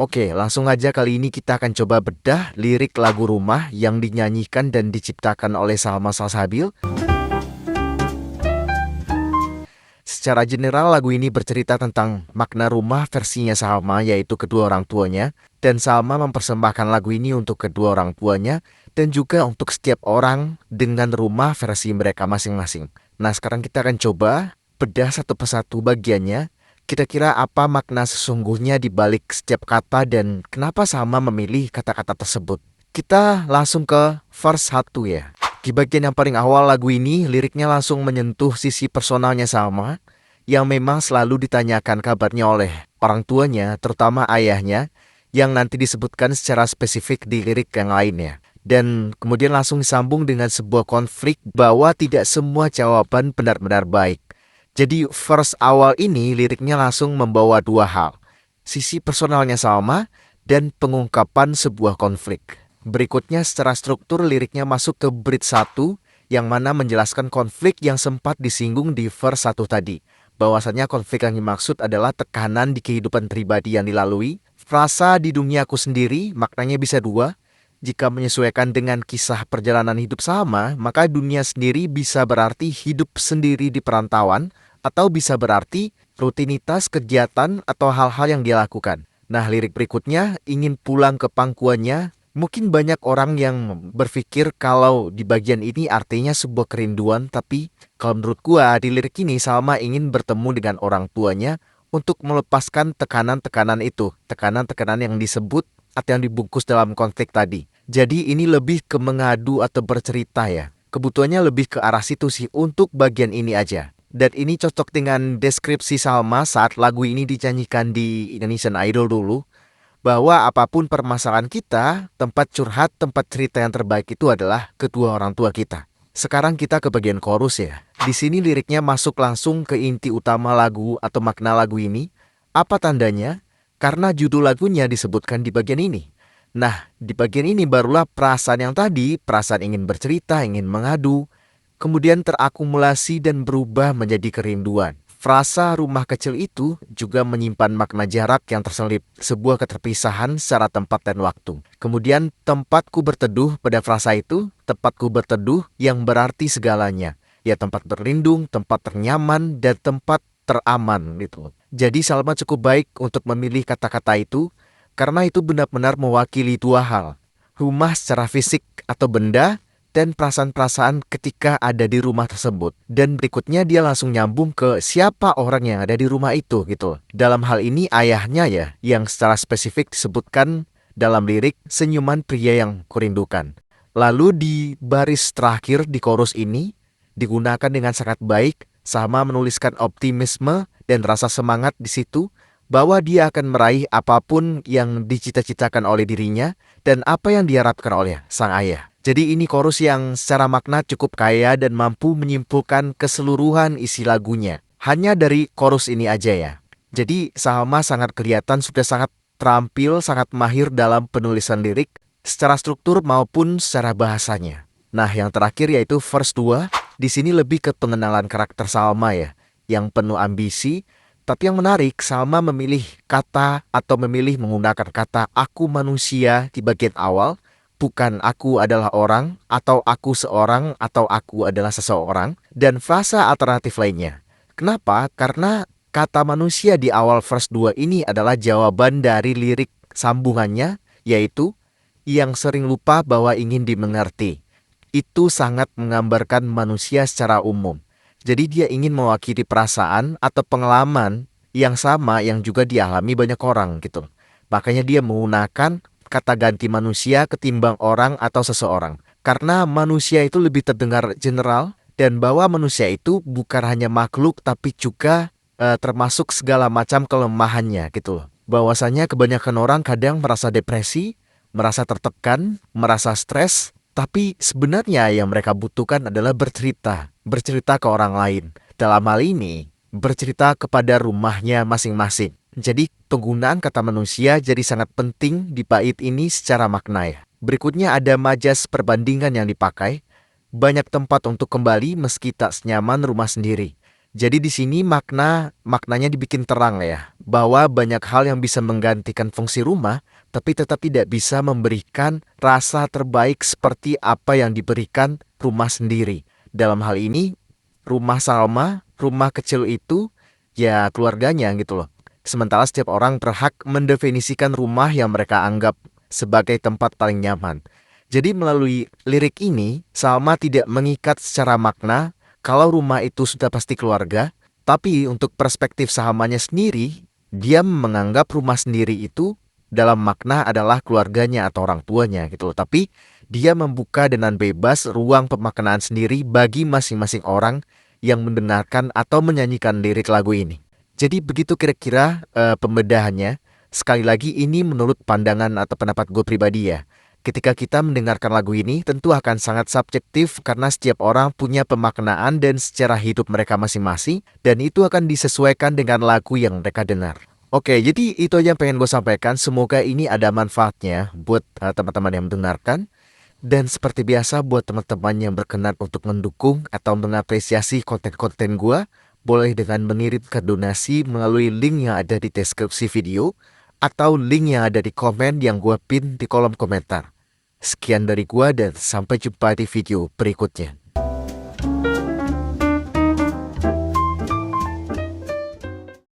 Oke, langsung aja kali ini kita akan coba bedah lirik lagu Rumah yang dinyanyikan dan diciptakan oleh Salma Salsabil. Secara general lagu ini bercerita tentang makna rumah versinya Salma, yaitu kedua orang tuanya. Dan Salma mempersembahkan lagu ini untuk kedua orang tuanya dan juga untuk setiap orang dengan rumah versi mereka masing-masing. Nah, sekarang kita akan coba bedah satu persatu bagiannya. Kira-kira apa makna sesungguhnya di balik setiap kata dan kenapa Salma memilih kata-kata tersebut. Kita langsung ke verse 1 ya. Di bagian yang paling awal lagu ini, liriknya langsung menyentuh sisi personalnya Salma yang memang selalu ditanyakan kabarnya oleh orang tuanya, terutama ayahnya, yang nanti disebutkan secara spesifik di lirik yang lainnya. Dan kemudian langsung disambung dengan sebuah konflik bahwa tidak semua jawaban benar-benar baik. Jadi verse awal ini liriknya langsung membawa dua hal, sisi personalnya Salma dan pengungkapan sebuah konflik. Berikutnya secara struktur liriknya masuk ke bridge 1 yang mana menjelaskan konflik yang sempat disinggung di verse 1 tadi. Bahwasanya konflik yang dimaksud adalah tekanan di kehidupan pribadi yang dilalui. Frasa di duniaku sendiri maknanya bisa dua. Jika menyesuaikan dengan kisah perjalanan hidup Salma, maka dunia sendiri bisa berarti hidup sendiri di perantauan, atau bisa berarti rutinitas kegiatan atau hal-hal yang dia lakukan. Nah, lirik berikutnya ingin pulang ke pangkuannya. Mungkin banyak orang yang berpikir kalau di bagian ini artinya sebuah kerinduan, tapi kalau menurut gua di lirik ini Salma ingin bertemu dengan orang tuanya untuk melepaskan tekanan-tekanan itu, tekanan-tekanan yang disebut atau yang dibungkus dalam konflik tadi. Jadi ini lebih ke mengadu atau bercerita ya. Kebutuhannya lebih ke arah situ sih untuk bagian ini aja. Dan ini cocok dengan deskripsi Salma saat lagu ini dinyanyikan di Indonesian Idol dulu. Bahwa apapun permasalahan kita, tempat curhat, tempat cerita yang terbaik itu adalah kedua orang tua kita. Sekarang kita ke bagian chorus ya. Di sini liriknya masuk langsung ke inti utama lagu atau makna lagu ini. Apa tandanya? Karena judul lagunya disebutkan di bagian ini. Nah, di bagian ini barulah perasaan yang tadi, perasaan ingin bercerita, ingin mengadu, kemudian terakumulasi dan berubah menjadi kerinduan. Frasa rumah kecil itu juga menyimpan makna jarak yang terselip, sebuah keterpisahan secara tempat dan waktu. Kemudian tempatku berteduh, pada frasa itu, tempatku berteduh yang berarti segalanya. Ya, tempat berlindung, tempat ternyaman, dan tempat teraman gitu. Jadi Salma cukup baik untuk memilih kata-kata itu, karena itu benar-benar mewakili dua hal. Rumah secara fisik atau benda, dan perasaan-perasaan ketika ada di rumah tersebut. Dan berikutnya dia langsung nyambung ke siapa orang yang ada di rumah itu gitu. Dalam hal ini ayahnya ya, yang secara spesifik disebutkan dalam lirik senyuman pria yang kurindukan. Lalu di baris terakhir di chorus ini, digunakan dengan sangat baik, Salma menuliskan optimisme dan rasa semangat di situ, bahwa dia akan meraih apapun yang dicita-citakan oleh dirinya dan apa yang diharapkan oleh sang ayah. Jadi ini chorus yang secara makna cukup kaya dan mampu menyimpulkan keseluruhan isi lagunya. Hanya dari chorus ini aja ya. Jadi Salma sangat kelihatan sudah sangat terampil, sangat mahir dalam penulisan lirik secara struktur maupun secara bahasanya. Nah, yang terakhir yaitu verse 2. Di sini lebih ke pengenalan karakter Salma ya, yang penuh ambisi. Tapi yang menarik, Salma memilih kata atau memilih menggunakan kata aku manusia di bagian awal, bukan aku adalah orang, atau aku seorang, atau aku adalah seseorang, dan frasa alternatif lainnya. Kenapa? Karena kata manusia di awal verse 2 ini adalah jawaban dari lirik sambungannya, yaitu yang sering lupa bahwa ingin dimengerti. Itu sangat menggambarkan manusia secara umum. Jadi dia ingin mewakili perasaan atau pengalaman yang sama yang juga dialami banyak orang gitu. Makanya dia menggunakan kata ganti manusia ketimbang orang atau seseorang. Karena manusia itu lebih terdengar general dan bahwa manusia itu bukan hanya makhluk tapi juga termasuk segala macam kelemahannya gitu loh. Bahwasanya kebanyakan orang kadang merasa depresi, merasa tertekan, merasa stres. Tapi sebenarnya yang mereka butuhkan adalah bercerita ke orang lain. Dalam hal ini, bercerita kepada rumahnya masing-masing. Jadi penggunaan kata manusia jadi sangat penting di bait ini secara makna ya. Berikutnya ada majas perbandingan yang dipakai. Banyak tempat untuk kembali meski tak senyaman rumah sendiri. Jadi di sini maknanya dibikin terang ya, bahwa banyak hal yang bisa menggantikan fungsi rumah, tapi tetap tidak bisa memberikan rasa terbaik seperti apa yang diberikan rumah sendiri. Dalam hal ini, rumah Salma, rumah kecil itu, ya keluarganya gitu loh. Sementara setiap orang berhak mendefinisikan rumah yang mereka anggap sebagai tempat paling nyaman. Jadi melalui lirik ini, Salma tidak mengikat secara makna kalau rumah itu sudah pasti keluarga, tapi untuk perspektif sahamannya sendiri, dia menganggap rumah sendiri itu dalam makna adalah keluarganya atau orang tuanya gitu loh. Tapi dia membuka dengan bebas ruang pemaknaan sendiri bagi masing-masing orang yang mendengarkan atau menyanyikan lirik lagu ini. Jadi begitu kira-kira pembedahannya. Sekali lagi ini menurut pandangan atau pendapat gue pribadi ya. Ketika kita mendengarkan lagu ini tentu akan sangat subjektif karena setiap orang punya pemaknaan dan secara hidup mereka masing-masing dan itu akan disesuaikan dengan lagu yang mereka dengar. Oke, jadi itu aja yang pengen gue sampaikan. Semoga ini ada manfaatnya buat teman-teman yang mendengarkan. Dan seperti biasa buat teman-teman yang berkenan untuk mendukung atau mengapresiasi konten-konten gue, boleh dengan mengirim ke donasi melalui link yang ada di deskripsi video atau link yang ada di komen yang gue pin di kolom komentar. Sekian dari gua dan sampai jumpa di video berikutnya.